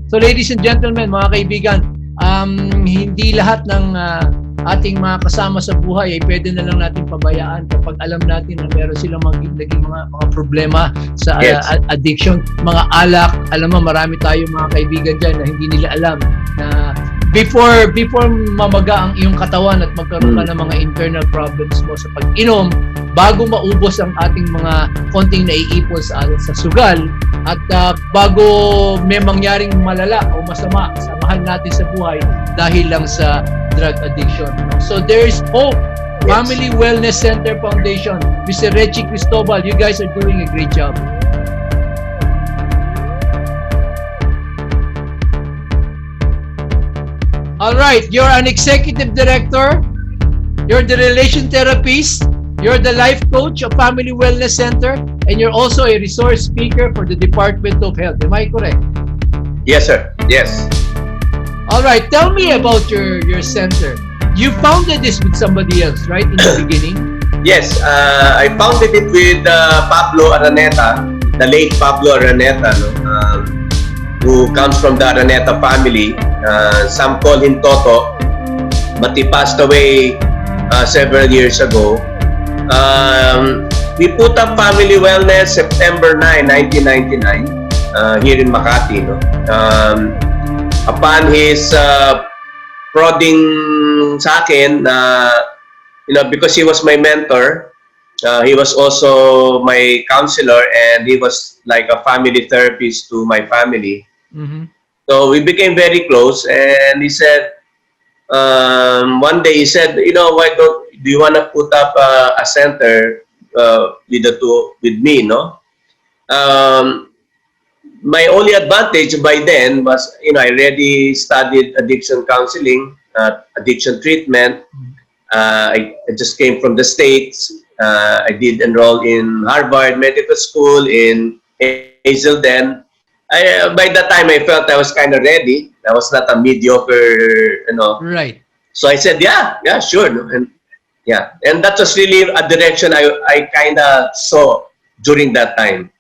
So ladies and gentlemen, mga kaibigan, hindi lahat ng ating mga kasama sa buhay ay pwede na lang natin pabayaan kapag alam natin na meron silang naging mga problema sa addiction, mga alak. Alam mo, marami tayong mga kaibigan dyan na hindi nila alam na before mamaga ang iyong katawan at magkaroon ka ng mga internal problems mo sa pag-inom, bago maubos ang ating mga konting naiipon sa sugal, at bago may mangyaring malala o masama sa mahal natin sa buhay dahil lang sa drug addiction. So there is hope. Family Wellness Center Foundation, Mr. Rechi Cristobal, you guys are doing a great job. All right, you're an executive director, you're the relation therapist, you're the life coach of Family Wellness Center, and you're also a resource speaker for the Department of Health. Am I correct? Yes, sir. Yes. All right, tell me about your center. You founded this with somebody else, right, in the beginning? Yes, I founded it with Pablo Araneta, the late Pablo Araneta, who comes from the Araneta family. Some call him Toto, but he passed away several years ago. We put up Family Wellness September 9, 1999, here in Makati. Upon his prodding sa akin, because he was my mentor, he was also my counselor, and he was like a family therapist to my family. Mm-hmm. So we became very close, and he said, one day he said, why do you want to put up a center with me, no? My only advantage by then was, I already studied addiction counseling, addiction treatment. I just came from the States. I did enroll in Harvard Medical School in Hazelden. By that time, I felt I was kind of ready. I was not a mediocre, Right. So I said, yeah, sure. And that was really a direction I kind of saw during that time.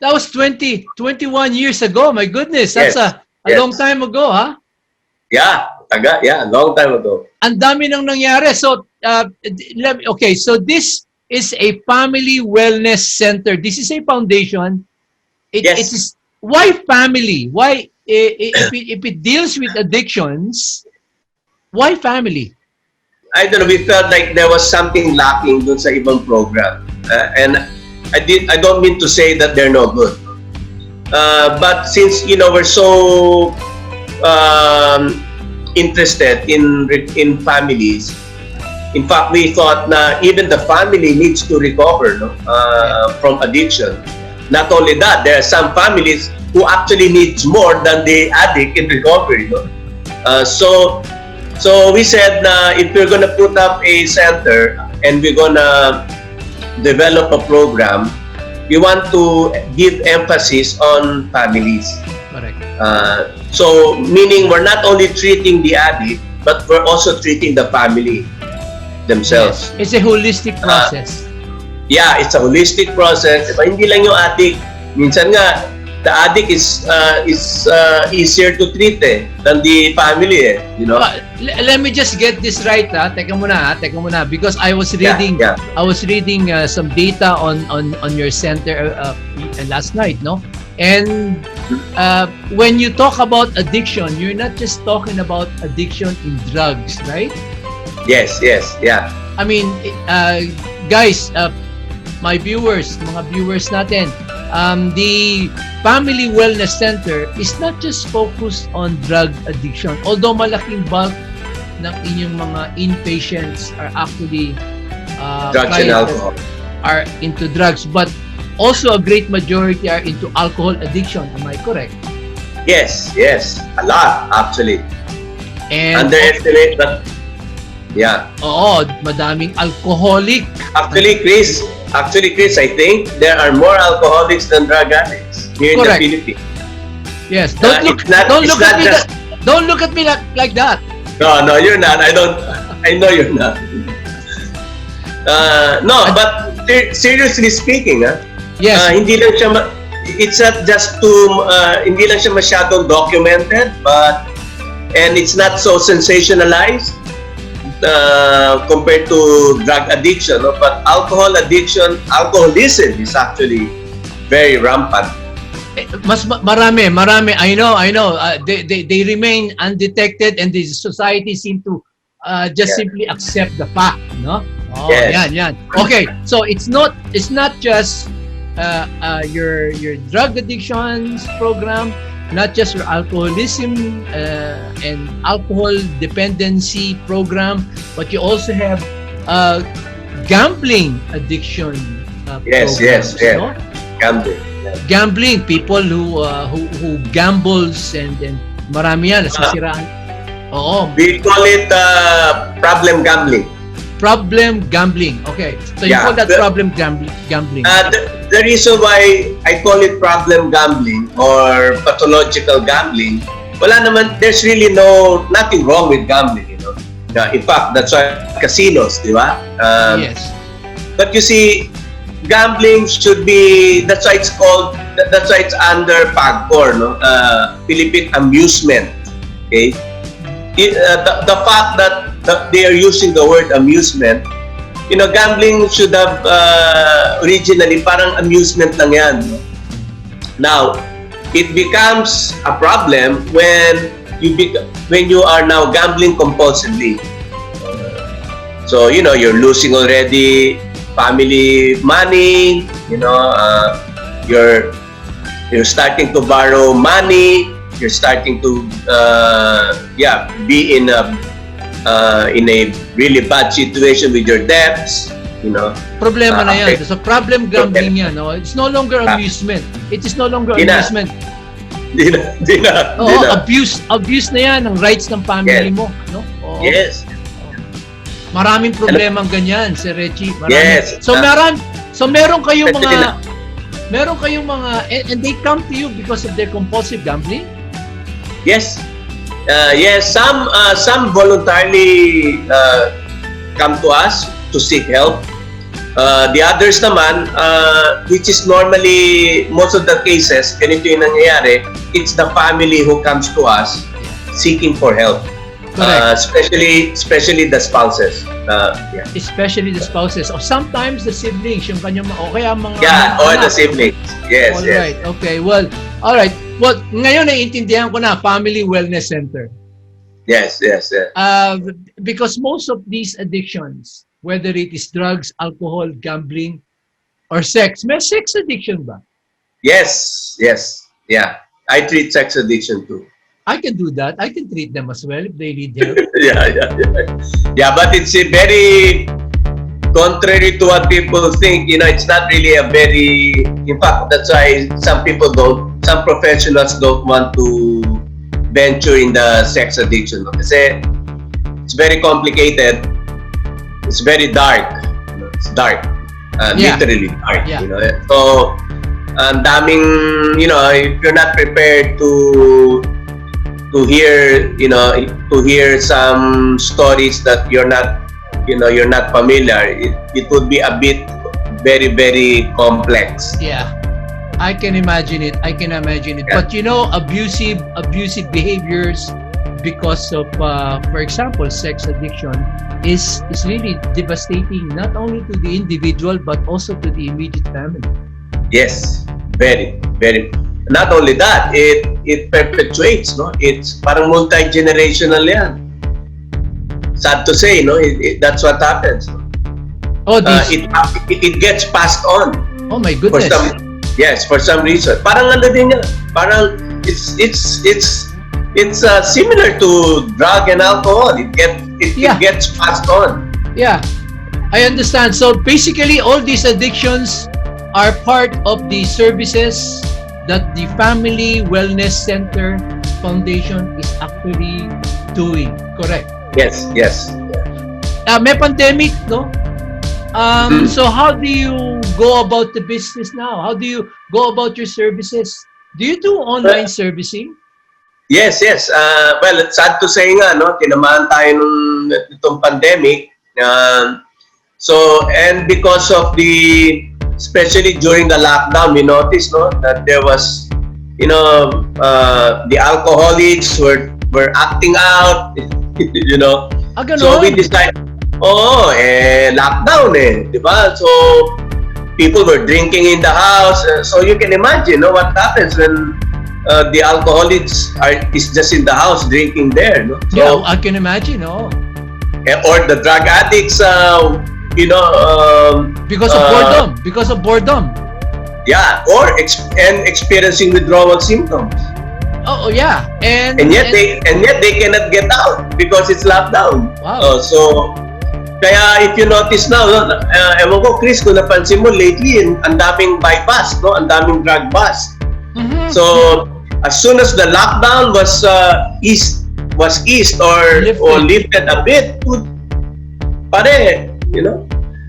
That was 21 years ago. My goodness, that's a long time ago, huh? Yeah, long time ago. Ang dami nang nangyari. So, okay, so this is a family wellness center. This is a foundation. It is, why family? Why, if it deals with addictions, why family? I don't know, we felt like there was something lacking dun sa ibang program. And I don't mean to say that they're no good. But since, we're so interested in families, in fact, we thought na even the family needs to recover from addiction. Not only that, there are some families who actually needs more than the addict in recovery. So we said na if we're gonna put up a center and we're gonna develop a program, we want to give emphasis on families. Correct. So meaning we're not only treating the addict, but we're also treating the family themselves. Yes. It's a holistic process. It's a holistic process. Diba? Hindi lang yung addict. Minsan nga, the addict is easier to treat than the family. Let me just get this right, Teka muna, because I was reading some data on your center last night, no? And when you talk about addiction, you're not just talking about addiction in drugs, right? Yes, yeah. I mean, guys, my viewers, mga viewers natin, the Family Wellness Center is not just focused on drug addiction. Although malaking bulk ng inyong mga inpatients are actually drugs and alcohol. Are into drugs, but also a great majority are into alcohol addiction. Am I correct? Yes, a lot actually. And underestimate, but yeah. Oo, madaming alcoholic. Actually, Chris, I think there are more alcoholics than drug addicts here in the Philippines. Yes, don't look at me like that. No, you're not. I know you're not. No, but seriously speaking, yes. Hindi lang siya it's not just to, hindi lang siya masyadong documented, and it's not so sensationalized compared to drug addiction, no? But alcoholism is actually very rampant. Marami. I know. They remain undetected, and the society seem to just simply accept the fact, no? Oh, Yes. yan. Okay, so it's not just your drug addictions program, not just your alcoholism and alcohol dependency program, but you also have gambling addiction programs, no? Gambling, people who gambles and marami yan nasisiraan. Oo. We call it problem gambling. Problem gambling. Okay. So you call that problem gambling. The reason why I call it problem gambling or pathological gambling, there's really nothing wrong with gambling, you know. In fact, that's why casinos, di ba? Yes. But you see, gambling should be, that's why it's under PAGCOR, no? Philippine amusement. Okay? The fact that they are using the word amusement, you know, gambling should have originally parang amusement lang yan. No? Now, it becomes a problem when you are now gambling compulsively. So, you know, you're losing already family money, you know, you're starting to borrow money, you're starting to be in a really bad situation with your debts, you know. Problema na yan. So problem gambling yan, no? It's no longer amusement. It is no longer amusement. Di na. Abuse na yan ng rights ng family mo, no? Oo. Yes. Maraming problemang ganyan, Sir Rechi. Marami. Yes. So meron kayong mga and they come to you because of their compulsive gambling? Yes. Yes, some voluntarily come to us to seek help. The others naman, which is normally, most of the cases, ganito yung nangyayari, it's the family who comes to us seeking for help. Especially the spouses. Especially the spouses. Or sometimes the siblings, yung kanyang o kaya mga or the siblings. Yes, Alright, okay. Well, alright. Well, ngayon naiintindihan ko na, Family Wellness Center. Yes. Because most of these addictions, whether it is drugs, alcohol, gambling, or sex, may sex addiction ba? Yes. Yeah. I treat sex addiction too. I can do that. I can treat them as well if they need help. Yeah, but it's a very contrary to what people think. You know, it's not really in fact, that's why some professionals don't want to venture in the sex addiction. Kasi it's very complicated. It's very dark. It's dark. Literally dark. Yeah. You know? So, ang daming, you know, if you're not prepared to hear some stories that you're not familiar, it would be a bit very, very complex. Yeah, I can imagine it. Yeah. But you know, abusive behaviors because of, for example, sex addiction is really devastating not only to the individual but also to the immediate family. Yes, very, very. Not only that, it perpetuates, no? It's parang multi-generational yan. Sad to say, no? That's what happens. Oh, it gets passed on. Oh my goodness. For some reason. Parang ano din yan. Parang it's similar to drug and alcohol. It gets passed on. Yeah, I understand. So basically, all these addictions are part of the services that the Family Wellness Center Foundation is actually doing. Correct? Yes. May pandemic, no? So how do you go about the business now? How do you go about your services? Do you do online servicing? Yes. Well, it's sad to say nga, no? Tinamaan tayo nitong pandemic. So, and because of the especially during the lockdown, we noticed, no, that there was, the alcoholics were acting out, So we Ganon. decided, lockdown di ba? So people were drinking in the house. So you can imagine, no, what happens when the alcoholics is just in the house drinking there, no? So, Yeah, I can imagine, oh. or the drug addicts, Because of boredom. Because of boredom. yeah, or experiencing withdrawal symptoms, Oh, yeah. and yet they cannot get out because it's locked down. Wow. So kaya if you notice now, no, ewan ko, Chris, kung napansin mo lately, ang daming bypass, no, ang daming drug bust. Mhm. So as soon as the lockdown was eased or lifted a bit, pare,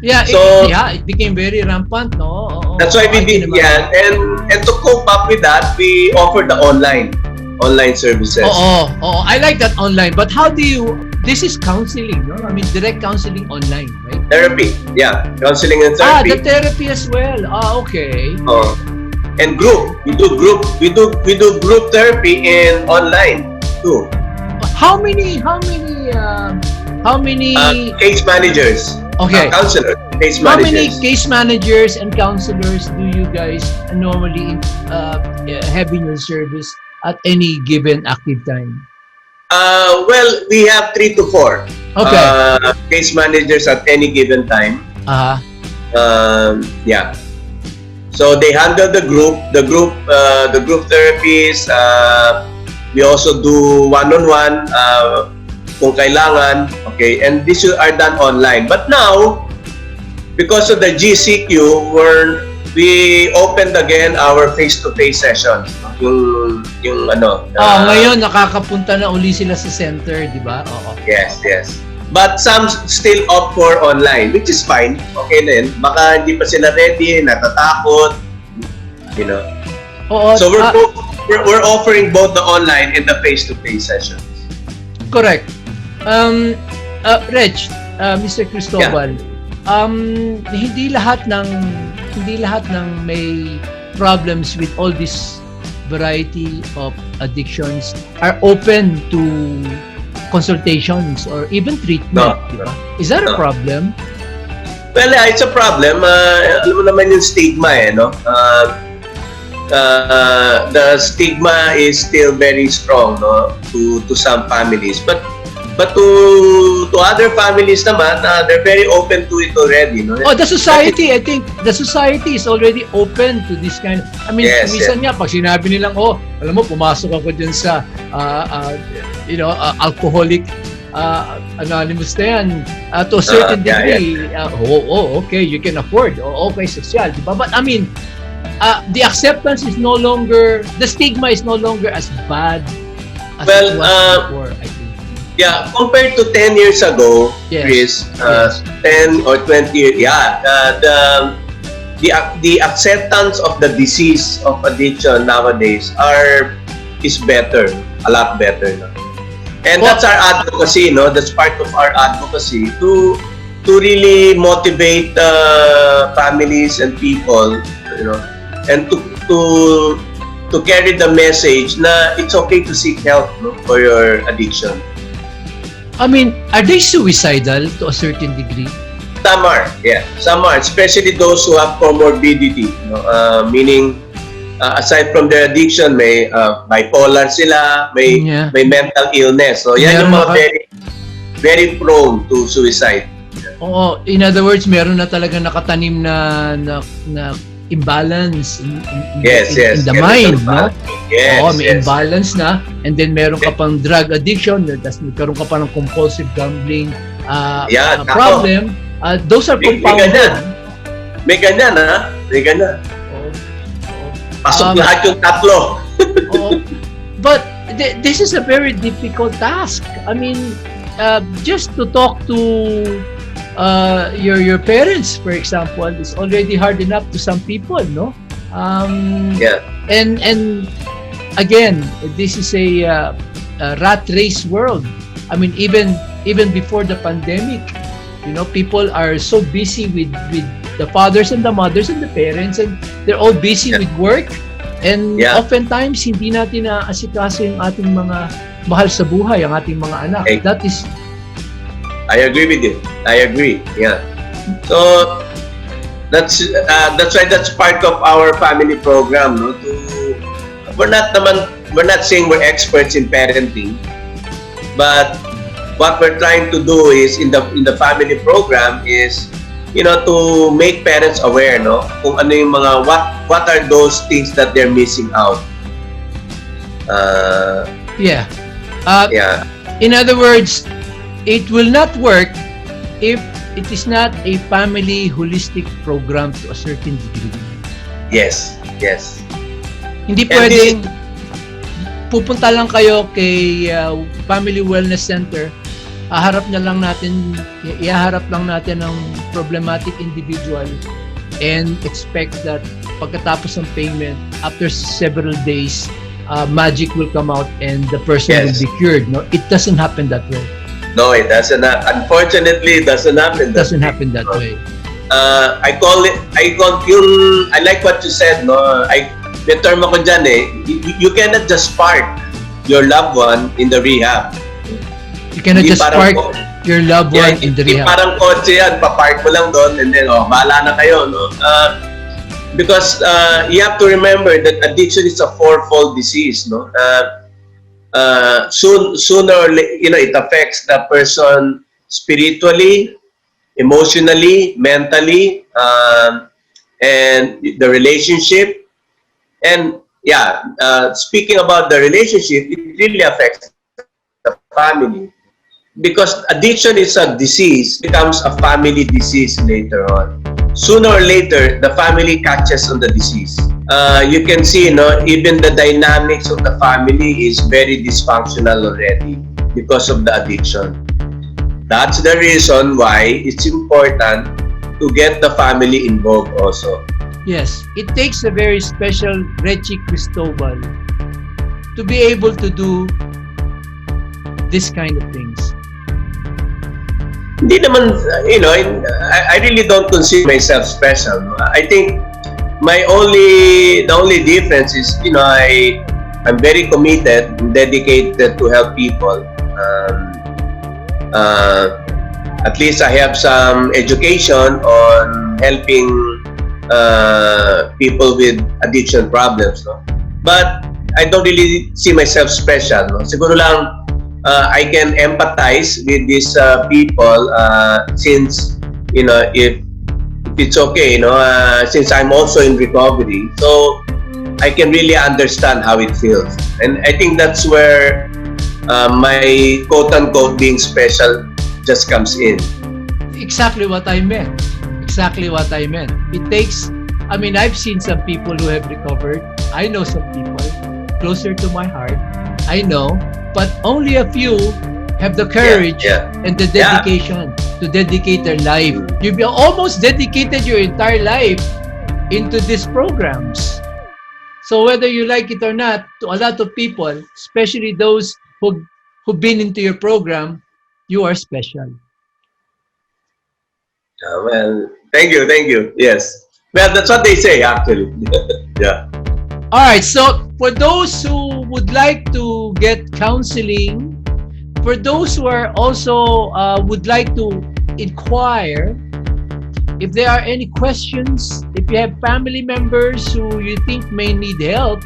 Yeah, So- it became very rampant, no? Oo, that's why we I did, can imagine. and to cope up with that, we offered the online services. Oo, I like that online. But how do you, this is counseling, no? I mean, direct counseling online, right? Therapy, yeah, counseling and therapy. The therapy as well. Okay. And group, we do group therapy in online too. How many Case managers, okay. counselors, case How many managers. case managers and counselors do you guys normally have in your service at any given active time? Well, we have 3 to 4 Okay. case managers at any given time. Yeah. So they handle the group therapies. We also do one-on-one kung kailangan. Okay, and these are done online. But now, because of the GCQ, we opened again our face-to-face sessions. Ngayon nakakapunta na uli sila sa center, di ba? Oo. Yes. But some still opt for online, which is fine. Okay na yun. Baka hindi pa sila ready, natatakot. Oo. So we're offering both the online and the face-to-face sessions. Correct. Reg, Mr. Cristobal, hindi lahat ng may problems with all this variety of addictions are open to consultations or even treatment, No. di ba? Is that a No. problem? Well, yeah, it's a problem. Alam mo naman yung stigma, no? The stigma is still very strong, no, to some families. But to other families naman, they're very open to it already, no? The society, I think, the society is already open to this kind of, I mean, Yes, minsan nga, pag sinabi nilang, alam mo, pumasok ako dyan sa, alcoholic, anonymous na yan, to a certain degree, okay, you can afford, okay, social, diba? But I mean, the acceptance is no longer, the stigma is no longer as bad as it was before, I think. Yeah, compared to 10 years ago, Yes. Chris, 10 or 20 years, the acceptance of the disease of addiction nowadays is better, a lot better. No? And that's our advocacy, no? That's part of our advocacy to really motivate families and people, and to carry the message na it's okay to seek help, no, for your addiction. I mean, are they suicidal to a certain degree? Some are, yeah. Some are, especially those who have comorbidity. Meaning, aside from their addiction, may bipolar sila, may mental illness. So, yan yung mga very, very prone to suicide. Oo, in other words, meron na talaga nakatanim na imbalance in the mind, no? Yes, may imbalance na, and then meron ka pang drug addiction, tapos nagkaroon ka pa ng compulsive gambling problem. Those are compounded. May ganyan, ha? May ganyan. Pasok lahat yung tatlo. But this is a very difficult task. I mean, just to talk to your parents, for example, is already hard enough to some people, no? And again, this is a rat race world. I mean, even before the pandemic, people are so busy with the fathers and the mothers and the parents, and they're all busy with work. And oftentimes, hindi natin naasikaso yung ating mga mahal sa buhay, ang ating mga anak. That is... I agree with you. I agree. Yeah. So, that's why that's part of our family program. No? We're not saying we're experts in parenting, but what we're trying to do is in the family program is, you know, to make parents aware, no, kung ano yung mga what are those things that they're missing out. Yeah. Yeah. In other words, it will not work if it is not a family holistic program to a certain degree. Yes. Yes. Hindi pwedeng pupunta lang kayo kay Family Wellness Center, ihaharap lang natin ng problematic individual and expect that pagkatapos ng payment, after several days, magic will come out and the person will be cured. No, it doesn't happen that way. No, it doesn't. Unfortunately, it doesn't happen. It doesn't happen that way. I like what you said. No, the term ako dyan you cannot just park your loved one in the rehab. You cannot just park your loved one in the rehab. Parang kotse yan, papark mo lang doon and then bahala na kayo, no? Because you have to remember that addiction is a fourfold disease, no? Sooner or later, you know, it affects the person spiritually, emotionally, mentally, and the relationship. And speaking about the relationship, it really affects the family. Because addiction is a disease, becomes a family disease later on. Sooner or later, the family catches on the disease. You can see, you know, even the dynamics of the family is very dysfunctional already because of the addiction. That's the reason why it's important to get the family involved also. Yes, it takes a very special Rechi Cristobal to be able to do this kind of things. Hindi naman, you know, I really don't consider myself special. No? I think the only difference is, you know, I'm very committed, dedicated to help people. At least I have some education on helping people with addiction problems, no? But I don't really see myself special, no? Siguro lang I can empathize with these people since, you know, if it's okay, you know, since I'm also in recovery, so I can really understand how it feels. And I think that's where my quote-unquote being special just comes in. Exactly what I meant. Exactly what I meant. It takes, I mean, I've seen some people who have recovered. I know some people closer to my heart. I know, but only a few have the courage and the dedication to dedicate their life. You've almost dedicated your entire life into these programs. So whether you like it or not, to a lot of people, especially those who've been into your program, you are special. Well, thank you. Yes. Well, that's what they say, actually. Yeah. All right. So for those who would like to get counseling, for those who are also would like to inquire, if there are any questions, if you have family members who you think may need help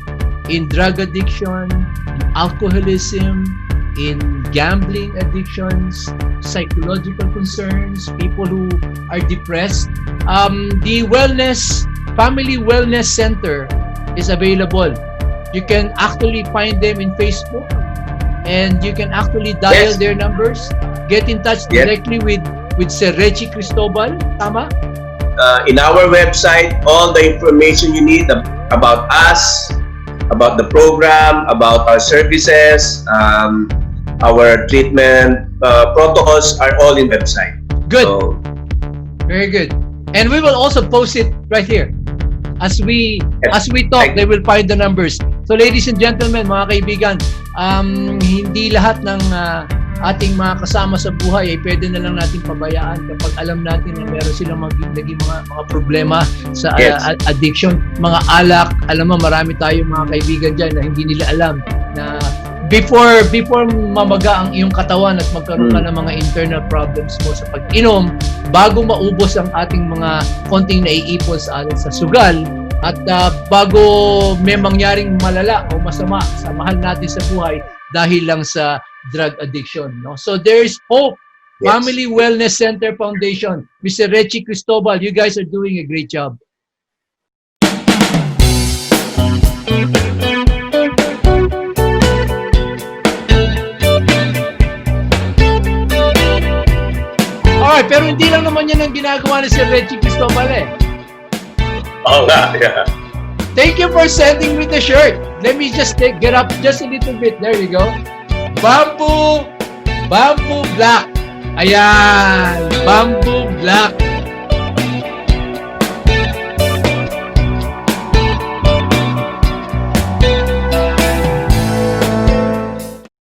in drug addiction, in alcoholism, in gambling addictions, psychological concerns, people who are depressed, the Family Wellness Center is available. You can actually find them in Facebook, and you can actually dial their numbers, get in touch directly with Sir Rechi Cristobal. Tama? In our website, all the information you need about us, about the program, about our services, our treatment protocols are all in website. Good. So, very good. And we will also post it right here. As we talk, they will find the numbers. So ladies and gentlemen, mga kaibigan, hindi lahat ng ating mga kasama sa buhay ay pwede na lang natin pabayaan kapag alam natin na meron silang naging mga problema sa Yes. addiction, mga alak. Alam mo, marami tayong mga kaibigan dyan na hindi nila alam na before mamaga ang iyong katawan at magkaroon ka ng mga internal problems mo sa pag-inom, bago maubos ang ating mga konting naiipon sa sugal, at bago may mangyaring malala o masama sa mahal natin sa buhay dahil lang sa drug addiction, no? So there is hope. Yes. Family Wellness Center Foundation, Mr. Rechi Cristobal, you guys are doing a great job. Alright, pero hindi lang naman yan ang ginagawa ni Sir Rechi Cristobal eh. Oo nga, yeah. Thank you for sending me the shirt. Let me just get up just a little bit. There you go. Bamboo Black. Ayan, Bamboo Black.